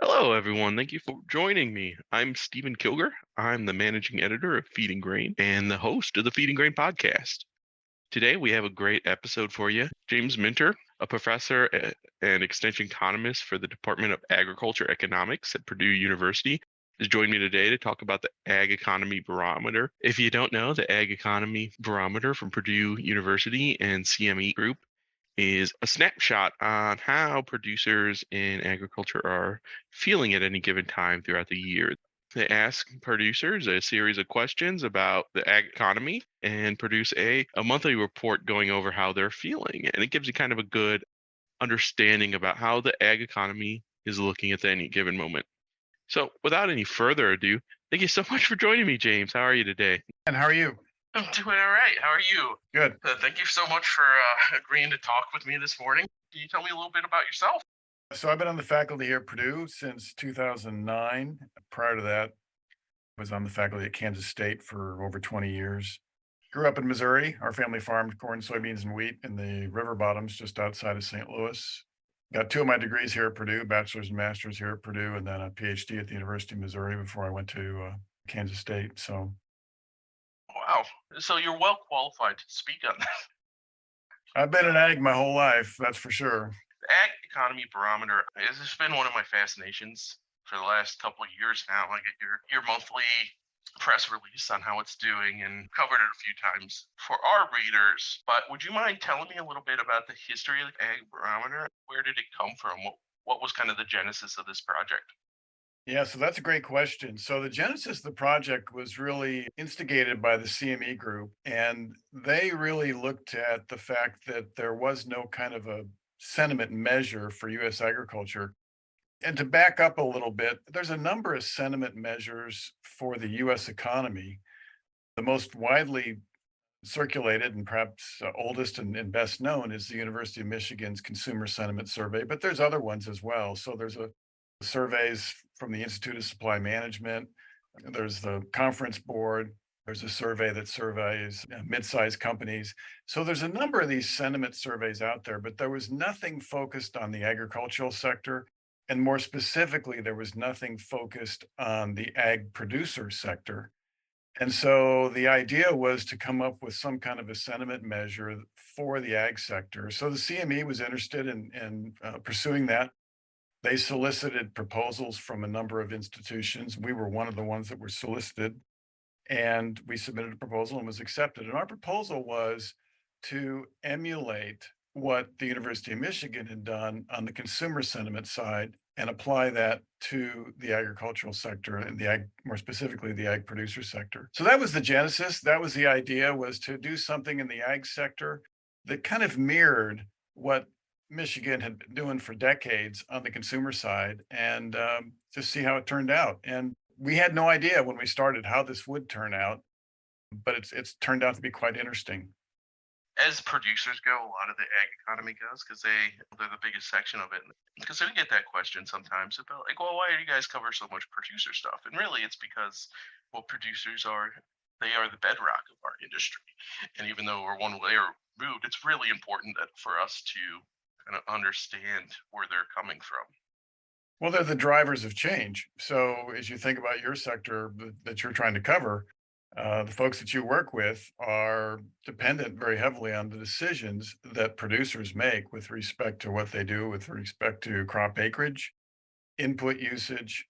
Hello, everyone. Thank you for joining me. I'm Stephen Kilger. I'm the managing editor of Feeding Grain and the host of the Feeding Grain podcast. Today, we have a great episode for you. James Minter, a professor and extension economist for the Department of Agriculture Economics at Purdue University, has joined me today to talk about the Ag Economy Barometer. If you don't know, the Ag Economy Barometer from Purdue University and CME Group is a snapshot on how producers in agriculture are feeling at any given time throughout the year. They ask producers a series of questions about the ag economy and produce a monthly report going over how they're feeling. And it gives you kind of a good understanding about how the ag economy is looking at any given moment. So, without any further ado, thank you so much for joining me, James. How are you today? And how are you? I'm doing all right. How are you? Good. Thank you so much for agreeing to talk with me this morning. Can you tell me a little bit about yourself? So I've been on the faculty here at Purdue since 2009. Prior to that, I was on the faculty at Kansas State for over 20 years. Grew up in Missouri. Our family farmed corn, soybeans, and wheat in the river bottoms just outside of St. Louis. Got two of my degrees here at Purdue, bachelor's and master's here at Purdue, and then a PhD at the University of Missouri before I went to Kansas State. So Wow. So you're well qualified to speak on that. I've been in ag my whole life, that's for sure. The Ag Economy Barometer has just been one of my fascinations for the last couple of years now. I get your monthly press release on how it's doing and covered it a few times for our readers. But would you mind telling me a little bit about the history of the Ag Barometer? Where did it come from? What was kind of the genesis of this project? Yeah, so that's a great question. So the genesis of the project was really instigated by the CME group, and they really looked at the fact that there was no kind of a sentiment measure for US agriculture. And to back up a little bit, there's a number of sentiment measures for the US economy. The most widely circulated and perhaps oldest and best known is the University of Michigan's Consumer Sentiment Survey, but there's other ones as well. So there's a surveys from the Institute of Supply Management. There's the Conference Board. There's a survey that surveys mid-sized companies. So there's a number of these sentiment surveys out there, but there was nothing focused on the agricultural sector. And more specifically, there was nothing focused on the ag producer sector. And so the idea was to come up with some kind of a sentiment measure for the ag sector. So the CME was interested in pursuing that. They solicited proposals from a number of institutions. We were one of the ones that were solicited, and we submitted a proposal and was accepted. And our proposal was to emulate what the University of Michigan had done on the consumer sentiment side and apply that to the agricultural sector and the ag, more specifically the ag producer sector. So that was the genesis. That was the idea, was to do something in the ag sector that kind of mirrored what Michigan had been doing for decades on the consumer side, and just see how it turned out. And we had no idea when we started how this would turn out, but it's turned out to be quite interesting. As producers go, a lot of the ag economy goes because they're the biggest section of it. Because we get that question sometimes about like, well, why do you guys cover so much producer stuff? And really, it's because well, producers are they are the bedrock of our industry. And even though we're one layer removed, it's really important that for us to kind of understand where they're coming from. Well, they're the drivers of change. So as you think about your sector that you're trying to cover, the folks that you work with are dependent very heavily on the decisions that producers make with respect to what they do with respect to crop acreage, input usage.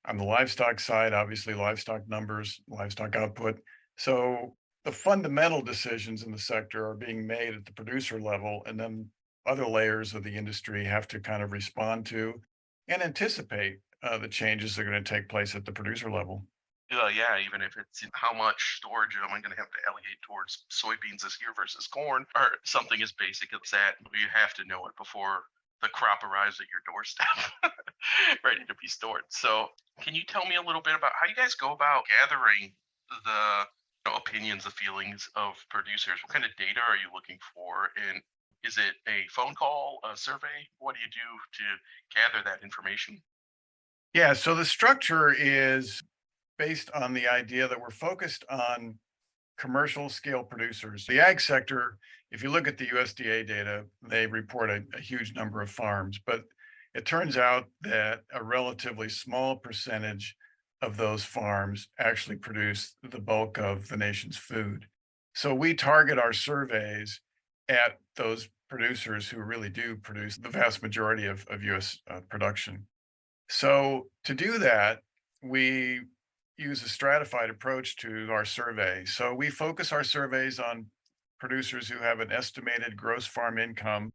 On the livestock side, obviously livestock numbers, livestock output. So the fundamental decisions in the sector are being made at the producer level, and then other layers of the industry have to kind of respond to and anticipate the changes that are going to take place at the producer level. Yeah, even if it's how much storage am I going to have to allocate towards soybeans this year versus corn, or something as basic as that, you have to know it before the crop arrives at your doorstep, ready to be stored. So, can you tell me a little bit about how you guys go about gathering the opinions, the feelings of producers? What kind of data are you looking for, and is it a phone call, a survey? What do you do to gather that information? Yeah, so the structure is based on the idea that we're focused on commercial scale producers. The ag sector, if you look at the USDA data, they report a huge number of farms, but It turns out that a relatively small percentage of those farms actually produce the bulk of the nation's food. So we target our surveys at those producers who really do produce the vast majority of US production. So to do that, we use a stratified approach to our survey. So we focus our surveys on producers who have an estimated gross farm income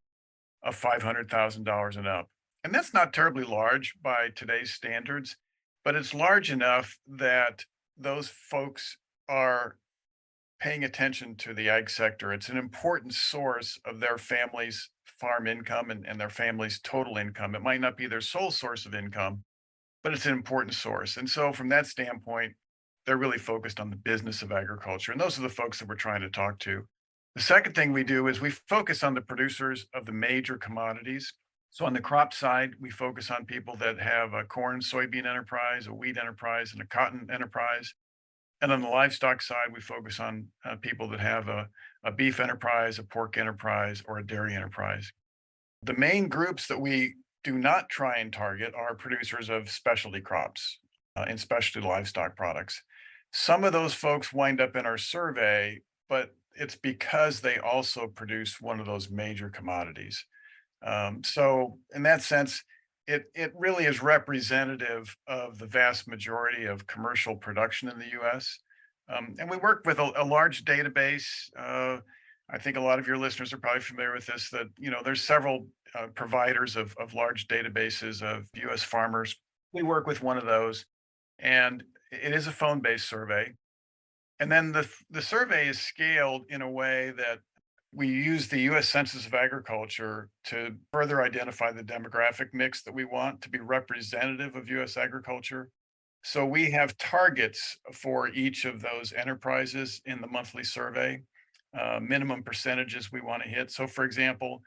of $500,000 and up. And that's not terribly large by today's standards, but it's large enough that those folks are paying attention to the ag sector. It's an important source of their family's farm income and their family's total income. It might not be their sole source of income, but it's an important source. And so, from that standpoint, they're really focused on the business of agriculture. And those are the folks that we're trying to talk to. The second thing we do is we focus on the producers of the major commodities. So, on the crop side, we focus on people that have a corn, soybean enterprise, a wheat enterprise, and a cotton enterprise. And on the livestock side, we focus on people that have a beef enterprise, a pork enterprise, or a dairy enterprise. The main groups that we do not try and target are producers of specialty crops and specialty livestock products. Some of those folks wind up in our survey, but it's because they also produce one of those major commodities. So, in that sense, it really is representative of the vast majority of commercial production in the U.S. And we work with a large database. I think a lot of your listeners are probably familiar with this. That there's several providers of large databases of U.S. farmers. We work with one of those, and it is a phone-based survey. And then the survey is scaled in a way that we use the US Census of Agriculture to further identify the demographic mix that we want to be representative of US agriculture. So we have targets for each of those enterprises in the monthly survey, minimum percentages we want to hit. So, for example,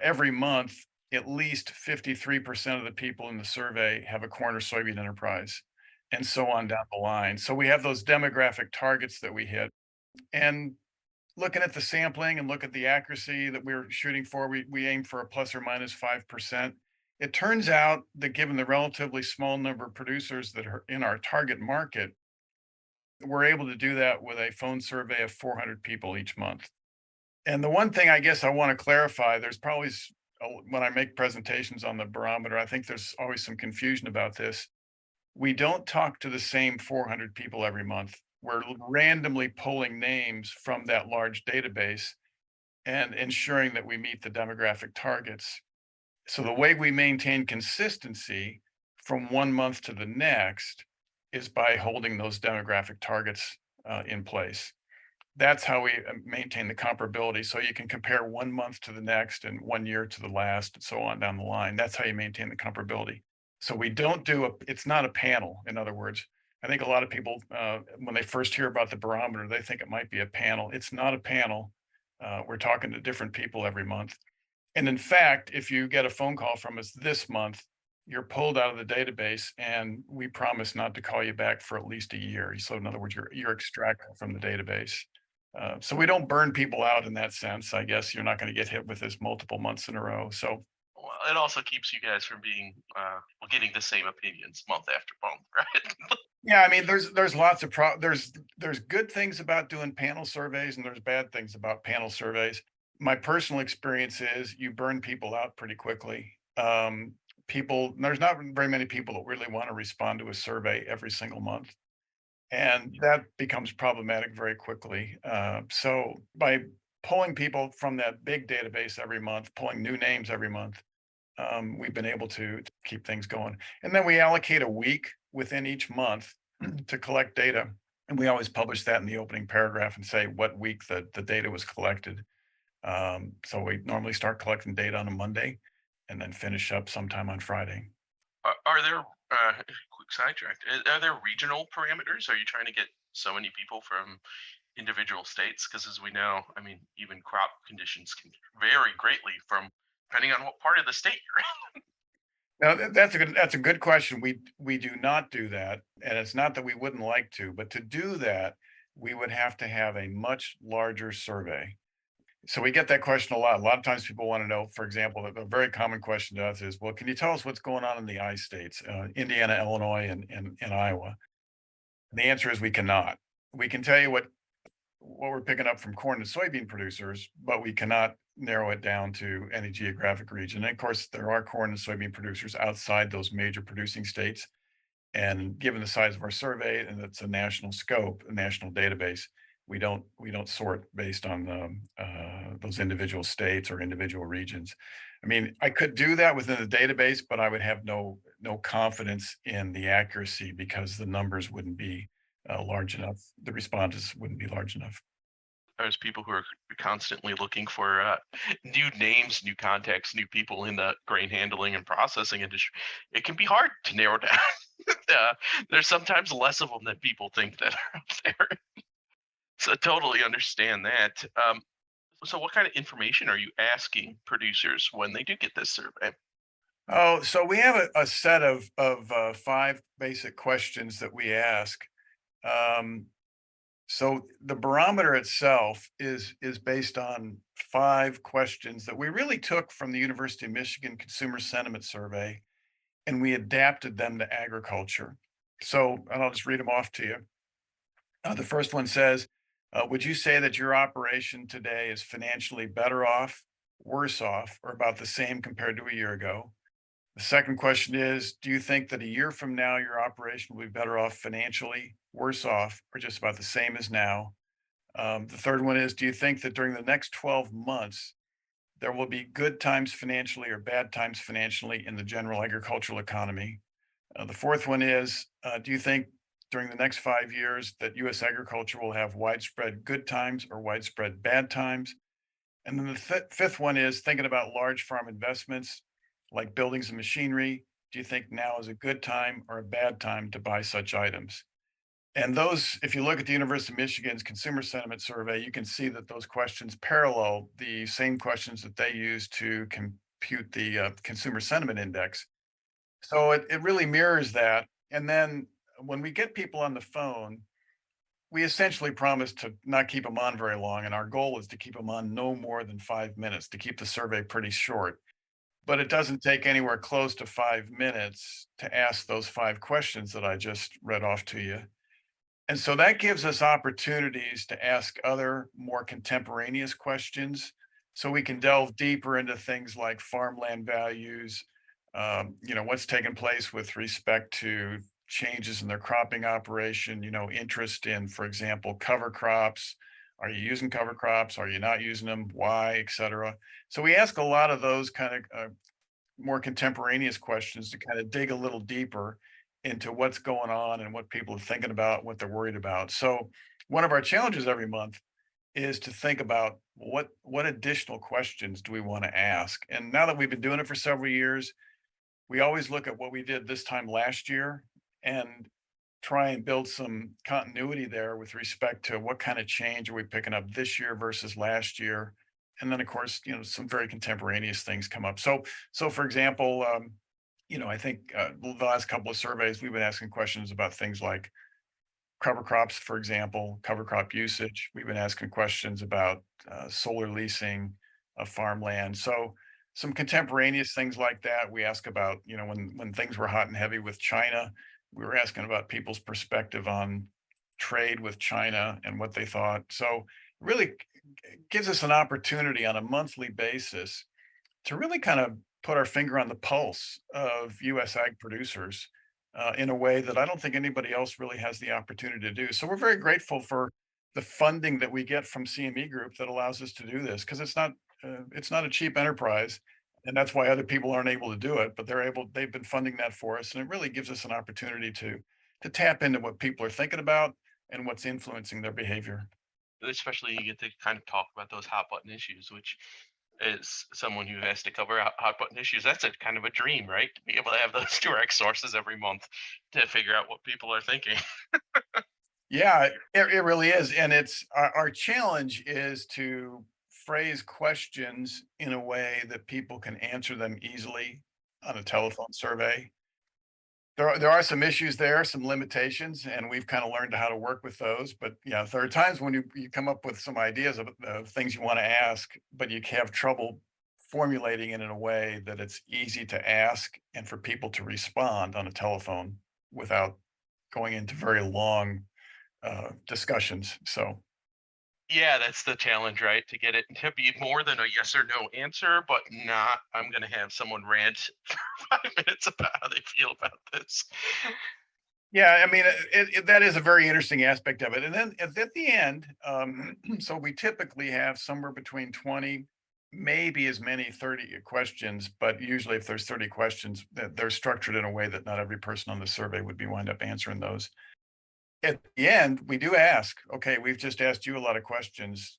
every month, at least 53% of the people in the survey have a corn or soybean enterprise, and so on down the line. So we have those demographic targets that we hit. And looking at the sampling and look at the accuracy that we're shooting for, we aim for a plus or minus 5%. It turns out that given the relatively small number of producers that are in our target market, we're able to do that with a phone survey of 400 people each month. And the one thing I guess I want to clarify, there's probably when I make presentations on the barometer, I think there's always some confusion about this. We don't talk to the same 400 people every month. We're randomly pulling names from that large database and ensuring that we meet the demographic targets. So the way we maintain consistency from one month to the next is by holding those demographic targets in place. That's how we maintain the comparability. So you can compare one month to the next and 1 year to the last and so on down the line. That's how you maintain the comparability. So we don't do it's not a panel, in other words. I think a lot of people, when they first hear about the barometer, they think it might be a panel. It's not a panel. We're talking to different people every month. And in fact, if you get a phone call from us this month, you're pulled out of the database and we promise not to call you back for at least a year. So in other words, you're extracted from the database. So we don't burn people out in that sense. I guess you're not going to get hit with this multiple months in a row. So Well, it also keeps you guys from being getting the same opinions month after month, right? yeah, I mean, there's lots of there's good things about doing panel surveys and there's bad things about panel surveys. My personal experience is you burn people out pretty quickly. There's not very many people that really want to respond to a survey every single month. And that becomes problematic very quickly. So by pulling people from that big database every month, pulling new names every month, we've been able to keep things going. And then we allocate a week within each month to collect data. And we always publish that in the opening paragraph and say what week the data was collected. So we normally start collecting data on a Monday and then finish up sometime on Friday. Are there quick sidetrack? Are there regional parameters? Are you trying to get so many people from individual states? Because as we know, I mean, even crop conditions can vary greatly from depending on what part of the state you're in. Now that's a good question. We do not do that, and it's not that we wouldn't like to, but to do that, we would have to have a much larger survey. So we get that question a lot. A lot of times people want to know, for example, a very common question to us is, well, can you tell us what's going on in the I states, Indiana, Illinois, and Iowa? And the answer is we cannot. We can tell you what we're picking up from corn and soybean producers, but we cannot narrow it down to any geographic region. And of course, there are corn and soybean producers outside those major producing states. And given the size of our survey, and it's a national scope, a national database, we don't sort based on those individual states or individual regions. I mean, I could do that within the database, but I would have no confidence in the accuracy because the numbers wouldn't be large enough. The responses wouldn't be large enough. There's people who are constantly looking for new names, new contexts, new people in the grain handling and processing industry. It can be hard to narrow down. uh, there's sometimes less of them than people think that are out there. So totally understand that. So what kind of information are you asking producers when they do get this survey? Oh, so we have a set of five basic questions that we ask. Um, So the barometer itself is based on five questions that we really took from the University of Michigan Consumer Sentiment Survey, and we adapted them to agriculture. So, and I'll just read them off to you. The first one says, would you say that your operation today is financially better off, worse off, or about the same compared to a year ago? The second question is, do you think that a year from now, your operation will be better off financially, worse off, or just about the same as now? The third one is, do you think that during the next 12 months, there will be good times financially or bad times financially in the general agricultural economy? The fourth one is, do you think during the next 5 years that US agriculture will have widespread good times or widespread bad times? And then the fifth one is thinking about large farm investments like buildings and machinery. Do you think now is a good time or a bad time to buy such items? And those, if you look at the University of Michigan's consumer sentiment survey, you can see that those questions parallel the same questions that they use to compute the consumer sentiment index. So it really mirrors that. And then when we get people on the phone, we essentially promise to not keep them on very long. And our goal is to keep them on no more than 5 minutes to keep the survey pretty short. But it doesn't take anywhere close to 5 minutes to ask those five questions that I just read off to you. And so that gives us opportunities to ask other more contemporaneous questions. So we can delve deeper into things like farmland values, what's taken place with respect to changes in their cropping operation, interest in, for example, cover crops. Are you using cover crops? Are you not using them? Why, et cetera. So we ask a lot of those kind of more contemporaneous questions to kind of dig a little deeper into what's going on and what people are thinking about, what they're worried about. So one of our challenges every month is to think about what additional questions do we want to ask. And now that we've been doing it for several years, we always look at what we did this time last year and try and build some continuity there with respect to what kind of change are we picking up this year versus last year. And then of course, some very contemporaneous things come up. So for example, I think the last couple of surveys we've been asking questions about things like cover crops, for example, cover crop usage. We've been asking questions about solar leasing of farmland. So some contemporaneous things like that. We ask about, when things were hot and heavy with China, we were asking about people's perspective on trade with China and what they thought. So really gives us an opportunity on a monthly basis to really kind of put our finger on the pulse of US ag producers in a way that I don't think anybody else really has the opportunity to do. So we're very grateful for the funding that we get from CME Group that allows us to do this because it's not a cheap enterprise, and that's why other people aren't able to do it. But they've been funding that for us, and it really gives us an opportunity to tap into what people are thinking about and what's influencing their behavior. Especially you get to kind of talk about those hot button issues, which is someone who has to cover hot button issues. That's a kind of a dream, right? To be able to have those direct sources every month to figure out what people are thinking. Yeah, it really is. And it's our challenge is to phrase questions in a way that people can answer them easily on a telephone survey. there are some issues there, some limitations, and we've kind of learned how to work with those. But yeah, there are times when you come up with some ideas of things you want to ask, but you have trouble formulating it in a way that it's easy to ask and for people to respond on a telephone without going into very long discussions. So Yeah, that's the challenge, right? To get it to be more than a yes or no answer, but not, I'm going to have someone rant for 5 minutes about how they feel about this. yeah, I mean, that is a very interesting aspect of it. And then at the end, so we typically have somewhere between 20, maybe as many 30 questions, but usually if there's 30 questions, they're structured in a way that not every person on the survey would be wind up answering those. At the end, we do ask, okay, we've just asked you a lot of questions.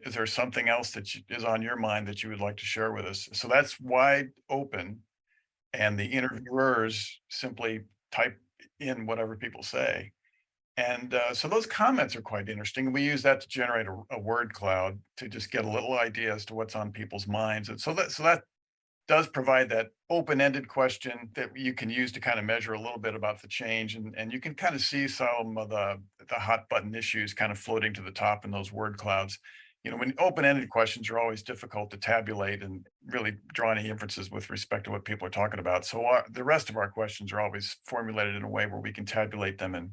Is there something else that is on your mind that you would like to share with us? So that's wide open, and the interviewers simply type in whatever people say. And so those comments are quite interesting. We use that to generate a word cloud to just get a little idea as to what's on people's minds. And so that does provide that open-ended question that you can use to kind of measure a little bit about the change. And you can kind of see some of the hot button issues kind of floating to the top in those word clouds. You know, when open-ended questions are always difficult to tabulate and really draw any inferences with respect to what people are talking about. So the rest of our questions are always formulated in a way where we can tabulate them and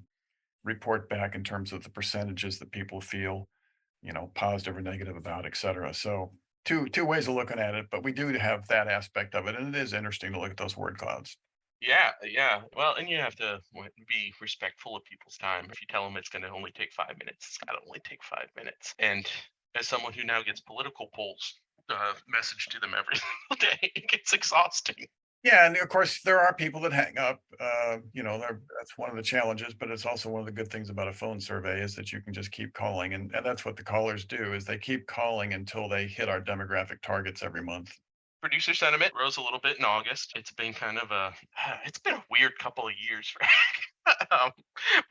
report back in terms of the percentages that people feel, positive or negative about, et cetera. So two ways of looking at it, but we do have that aspect of it, and it is interesting to look at those word clouds. Yeah, yeah. Well, and you have to be respectful of people's time. If you tell them it's going to only take 5 minutes, it's got to only take 5 minutes. And as someone who now gets political polls message to them every single day, it gets exhausting. Yeah, and of course there are people that hang up. That's one of the challenges, but it's also one of the good things about a phone survey is that you can just keep calling, and that's what the callers do is they keep calling until they hit our demographic targets every month. Producer sentiment rose a little bit in August. It's been kind of it's been a weird couple of years for um,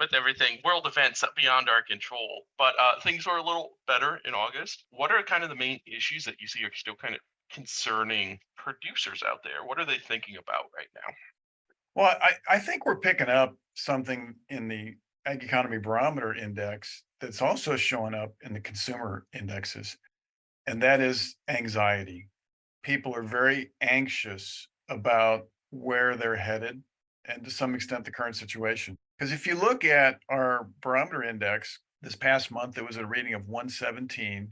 with everything, world events beyond our control. But things were a little better in August. What are kind of the main issues that you see are still kind of concerning producers out there? What are they thinking about right now? Well, I think we're picking up something in the Ag Economy Barometer index that's also showing up in the consumer indexes, and that is anxiety. People are very anxious about where they're headed and to some extent the current situation. Because if you look at our barometer index this past month, it was a reading of 117.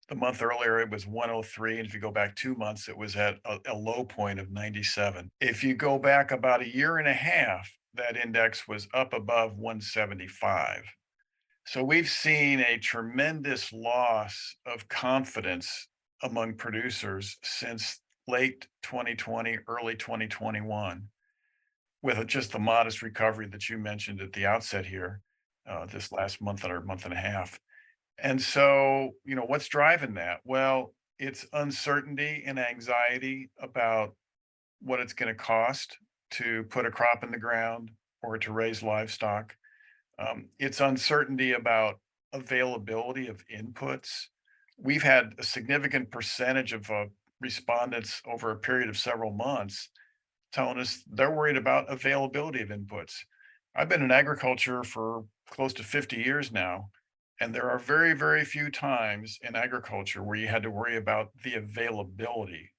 The month earlier, it was 103. And if you go back 2 months, it was at a low point of 97. If you go back about a year and a half, that index was up above 175. So we've seen a tremendous loss of confidence among producers since late 2020, early 2021, with just the modest recovery that you mentioned at the outset here, this last month or month and a half. And so, what's driving that? Well, it's uncertainty and anxiety about what it's going to cost to put a crop in the ground or to raise livestock. It's uncertainty about availability of inputs. We've had a significant percentage of respondents over a period of several months telling us they're worried about availability of inputs. I've been in agriculture for close to 50 years now, and there are very, very few times in agriculture where you had to worry about the availability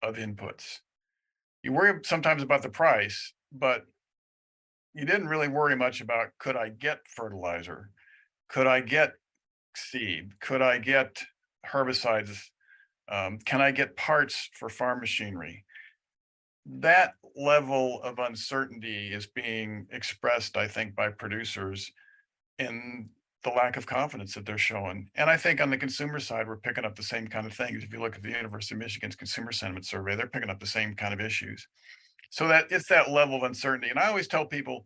of inputs. You worry sometimes about the price, but you didn't really worry much about could I get fertilizer? Could I get seed? Could I get herbicides? Can I get parts for farm machinery? That level of uncertainty is being expressed, I think, by producers in the lack of confidence that they're showing. And I think on the consumer side, we're picking up the same kind of things. If you look at the University of Michigan's consumer sentiment survey, they're picking up the same kind of issues. So that it's that level of uncertainty. And I always tell people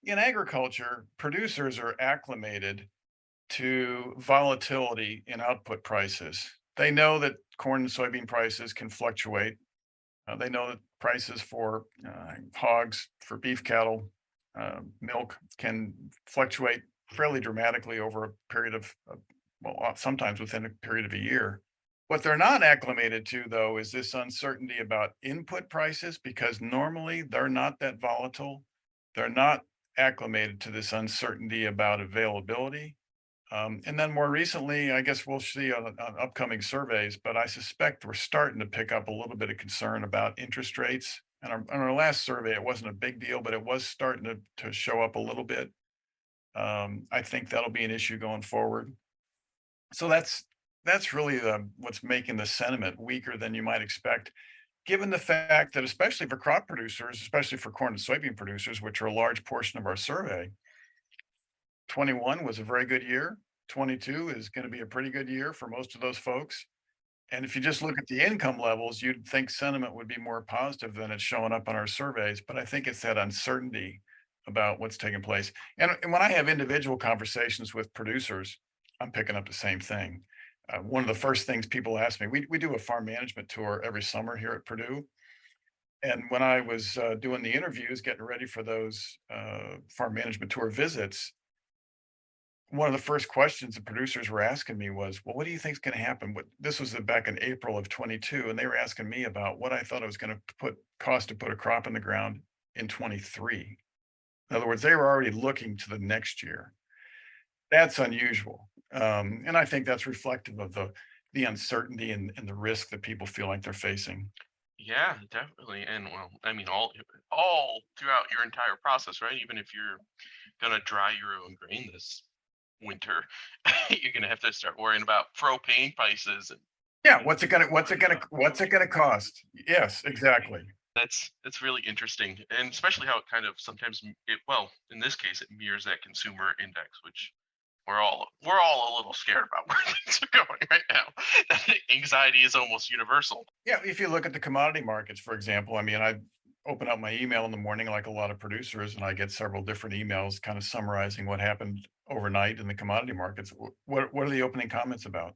in agriculture, producers are acclimated to volatility in output prices. They know that corn and soybean prices can fluctuate. They know that prices for hogs, for beef cattle, milk can fluctuate fairly dramatically over a period well, sometimes within a period of a year. What they're not acclimated to, though, is this uncertainty about input prices because normally they're not that volatile. They're not acclimated to this uncertainty about availability. And then more recently, I guess we'll see on upcoming surveys, but I suspect we're starting to pick up a little bit of concern about interest rates. And on our last survey, it wasn't a big deal, but it was starting to show up a little bit. I think that'll be an issue going forward. So that's really what's making the sentiment weaker than you might expect, given the fact that especially for crop producers, especially for corn and soybean producers, which are a large portion of our survey, 21 was a very good year. 22 is going to be a pretty good year for most of those folks. And if you just look at the income levels, you'd think sentiment would be more positive than it's showing up on our surveys. But I think it's that uncertainty about what's taking place. And when I have individual conversations with producers, I'm picking up the same thing. One of the first things people ask me, we do a farm management tour every summer here at Purdue. And when I was doing the interviews, getting ready for those farm management tour visits, one of the first questions the producers were asking me was, "Well, what do you think is going to happen?" This was back in April of 22, and they were asking me about what I thought it was going to cost to put a crop in the ground in 23. In other words, they were already looking to the next year. That's unusual, and I think that's reflective of the uncertainty and the risk that people feel like they're facing. Yeah, definitely. And well, I mean, all throughout your entire process, right? Even if you're gonna dry your own grain this winter, you're gonna have to start worrying about propane prices and Yeah, and worrying about what's it gonna cost? Yes, exactly. that's really interesting, and especially how it kind of sometimes well, in this case, it mirrors that consumer index, which we're all a little scared about where things are going right now. Anxiety is almost universal. Yeah, if you look at the commodity markets, for example, I mean, I open up my email in the morning like a lot of producers, and I get several different emails kind of summarizing what happened overnight in the commodity markets. What are the opening comments about?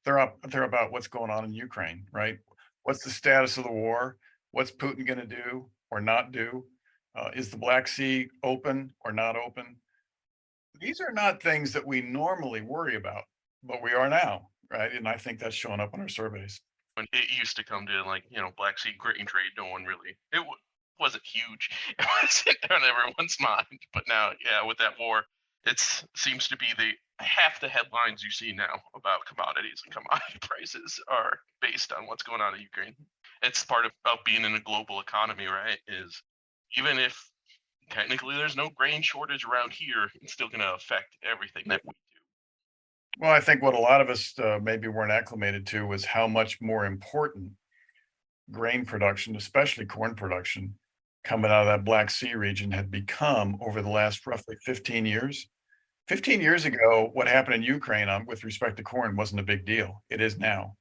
They're about what's going on in Ukraine, right? What's the status of the war? What's Putin going to do or not do? Is the Black Sea open or not open? These are not things that we normally worry about, but we are now, right? And I think that's showing up in our surveys. When it used to come to like Black Sea grain trade, no one really wasn't huge. It wasn't on everyone's mind, but now, yeah, with that war, it seems to be the half the headlines you see now about commodities and commodity prices are based on what's going on in Ukraine. It's part of being in a global economy, right? Is even if technically there's no grain shortage around here, it's still going to affect everything that we do. Well, I think what a lot of us maybe weren't acclimated to was how much more important grain production, especially corn production, coming out of that Black Sea region had become over the last roughly 15 years. 15 years ago, what happened in Ukraine with respect to corn wasn't a big deal. It is now.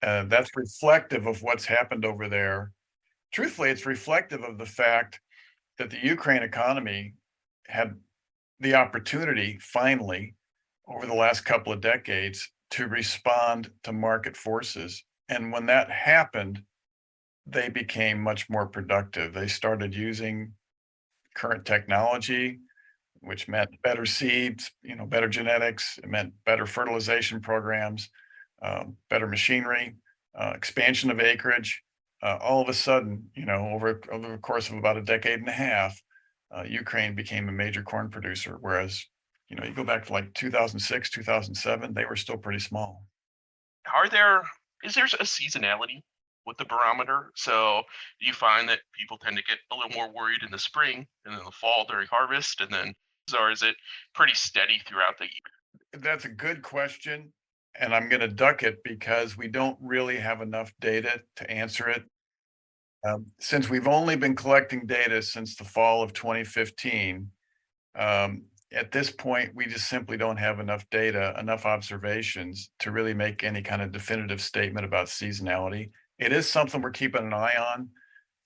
That's reflective of what's happened over there. Truthfully, it's reflective of the fact that the Ukraine economy had the opportunity finally over the last couple of decades to respond to market forces. And when that happened, they became much more productive. They started using current technology, which meant better seeds, better genetics. It meant better fertilization programs, better machinery, expansion of acreage. All of a sudden, over the course of about a decade and a half, Ukraine became a major corn producer. Whereas, you go back to like 2006, 2007, they were still pretty small. Are there is there a seasonality with the barometer? So do you find that people tend to get a little more worried in the spring and in the fall during harvest, and then, or is it pretty steady throughout the year? That's a good question. And I'm going to duck it because we don't really have enough data to answer it. Since we've only been collecting data since the fall of 2015, at this point, we just simply don't have enough data, enough observations to really make any kind of definitive statement about seasonality. It is something we're keeping an eye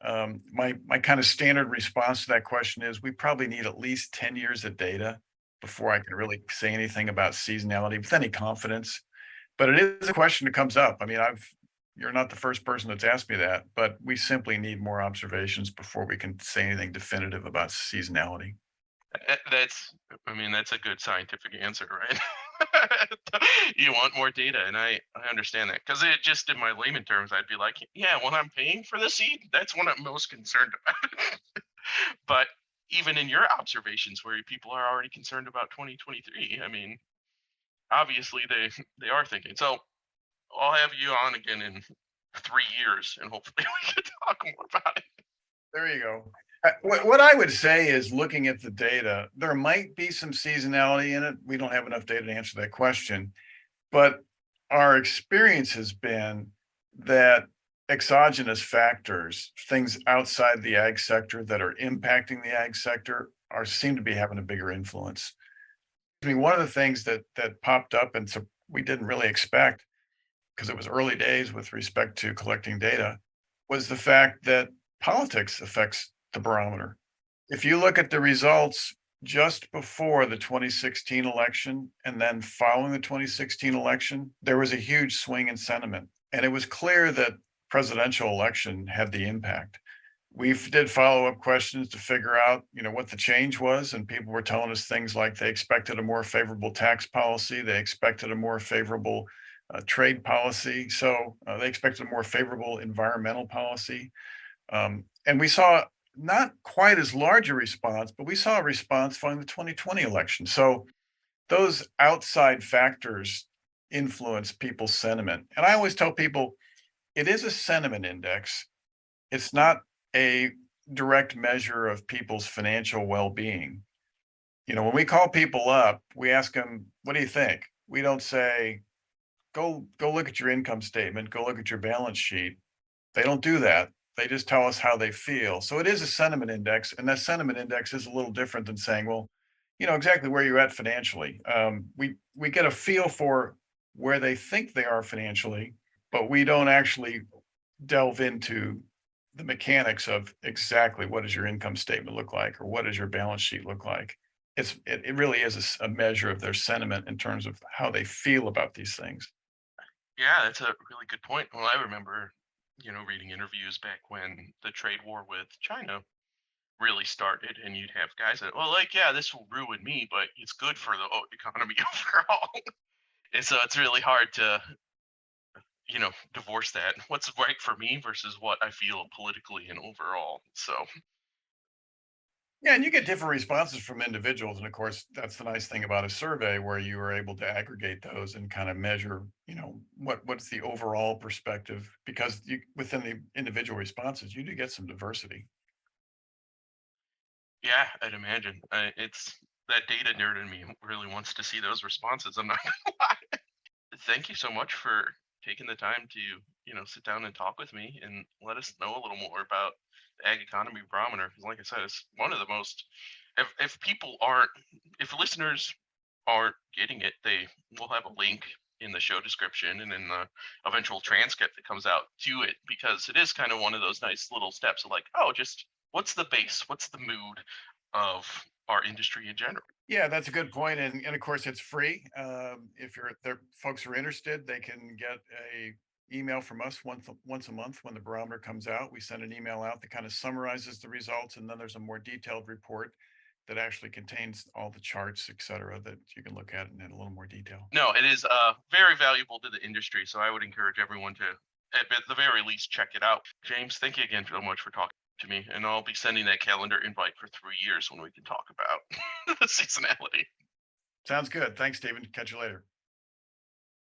on. My kind of standard response to that question is we probably need at least 10 years of data before I can really say anything about seasonality with any confidence. But it is a question that comes up. I mean, you're not the first person that's asked me that, but we simply need more observations before we can say anything definitive about seasonality. I mean, that's a good scientific answer, right? You want more data, and I understand that because it just in my layman terms, I'd be like, yeah, when I'm paying for the seed, that's what I'm most concerned about. But even in your observations where people are already concerned about 2023, I mean, obviously they are thinking. So I'll have you on again in 3 years, and hopefully we can talk more about it. There you go. What I would say is looking at the data, there might be some seasonality in it. We don't have enough data to answer that question. But our experience has been that exogenous factors, things outside the ag sector that are impacting the ag sector, are seem to be having a bigger influence. I mean, one of the things that popped up, and so we didn't really expect because it was early days with respect to collecting data, was the fact that politics affects the barometer. If you look at the results just before the 2016 election and then following the 2016 election, there was a huge swing in sentiment. And it was clear that presidential election had the impact. We did follow-up questions to figure out, what the change was, and people were telling us things like they expected a more favorable tax policy, they expected a more favorable trade policy, so they expected a more favorable environmental policy. And we saw not quite as large a response, but we saw a response following the 2020 election. So those outside factors influence people's sentiment. And I always tell people it is a sentiment index. It's not a direct measure of people's financial well-being. When we call people up, we ask them, "What do you think?" We don't say, go look at your income statement, go look at your balance sheet. They don't do that. They just tell us how they feel. So it is a sentiment index, and that sentiment index is a little different than saying, well, exactly where you're at financially. We get a feel for where they think they are financially, but we don't actually delve into the mechanics of exactly what does your income statement look like or what does your balance sheet look like. It really is a measure of their sentiment in terms of how they feel about these things. Yeah, that's a really good point. Well, I remember, reading interviews back when the trade war with China really started, and you'd have guys that, well, like, yeah, this will ruin me, but it's good for the economy overall. And so it's really hard to, divorce that. What's right for me versus what I feel politically and overall. So, Yeah, and you get different responses from individuals. And of course, that's the nice thing about a survey where you are able to aggregate those and kind of measure, what's the overall perspective, because within the individual responses, you do get some diversity. yeah, I'd imagine. It's that data nerd in me really wants to see those responses. I'm not gonna lie. Thank you so much for taking the time to, sit down and talk with me and let us know a little more about the ag economy barometer. 'Cause like I said, it's one of the most, if people aren't, if listeners aren't getting it, they will have a link in the show description and in the eventual transcript that comes out to it, because it is kind of one of those nice little steps of like, oh, just what's the base? What's the mood of our industry in general? Yeah, that's a good point. And of course, it's free. If you're there, folks are interested, they can get a email from us once a month when the barometer comes out. We send an email out that kind of summarizes the results, and then there's a more detailed report that actually contains all the charts, et cetera, that you can look at in a little more detail. No, it is very valuable to the industry. So I would encourage everyone to, at the very least, check it out. James, thank you again so much for talking to me. And I'll be sending that calendar invite for 3 years when we can talk about the seasonality. Sounds good. Thanks, Stephen. Catch you later.